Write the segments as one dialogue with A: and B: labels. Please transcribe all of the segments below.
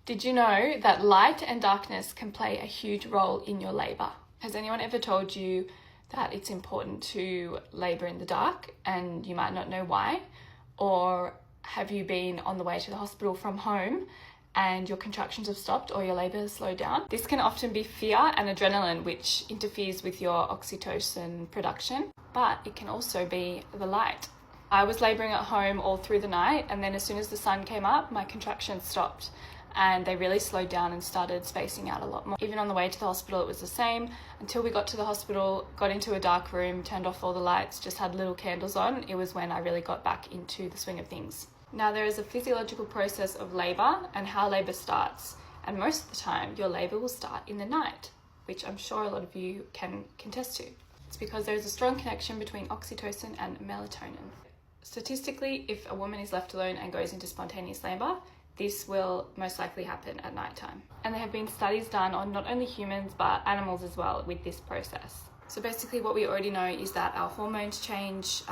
A: Did you know that light and darkness can play a huge role in your labour? Has anyone ever told you that it's important to labour in the dark and you might not know why? Or have you been on the way to the hospital from home and your contractions have stopped or your labour has slowed down? This can often be fear and adrenaline, which interferes with your oxytocin production, but it can also be the light. I was labouring at home all through the night, and then as soon as the sun came up, my contractions stopped and they really slowed down and started spacing out a lot more. Even on the way to the hospital, it was the same until we got to the hospital, got into a dark room, turned off all the lights, just had little candles on. It was when I really got back into the swing of things. Now, there is a physiological process of labour and how labour starts, and most of the time your labour will start in the night, which I'm sure a lot of you can contest to. It's because there is a strong connection between oxytocin and melatonin. Statistically, if a woman is left alone and goes into spontaneous labour, this will most likely happen at night time. And there have been studies done on not only humans but animals as well with this process. So basically what we already know is that our hormones change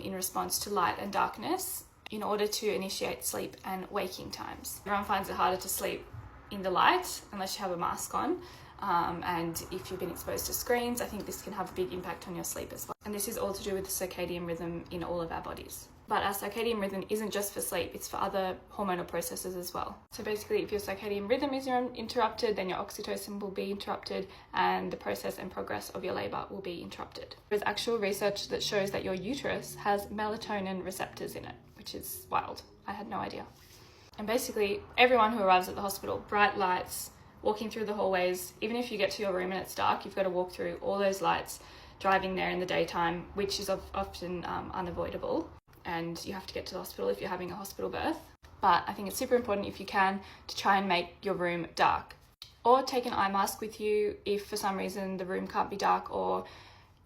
A: in response to light and darkness in order to initiate sleep and waking times. Everyone finds it harder to sleep in the light unless you have a mask on. And if you've been exposed to screens, I think this can have a big impact on your sleep as well. And this is all to do with the circadian rhythm in all of our bodies. But our circadian rhythm isn't just for sleep, it's for other hormonal processes as well. So basically, if your circadian rhythm is interrupted, then your oxytocin will be interrupted and the process and progress of your labour will be interrupted. There's actual research that shows that your uterus has melatonin receptors in it, which is wild. I had no idea. And basically, everyone who arrives at the hospital, bright lights, walking through the hallways, even if you get to your room and it's dark, you've got to walk through all those lights, driving there in the daytime, which is often unavoidable. And you have to get to the hospital if you're having a hospital birth. But I think it's super important, if you can, to try and make your room dark. Or take an eye mask with you if for some reason the room can't be dark or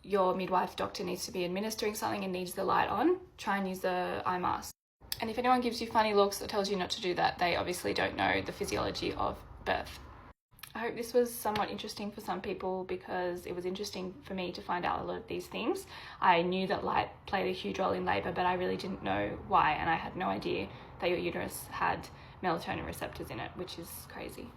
A: your midwife doctor needs to be administering something and needs the light on. Try and use the eye mask. And if anyone gives you funny looks or tells you not to do that, they obviously don't know the physiology of birth. I hope this was somewhat interesting for some people because it was interesting for me to find out a lot of these things. I knew that light played a huge role in labour, but I really didn't know why, and I had no idea that your uterus had melatonin receptors in it, which is crazy.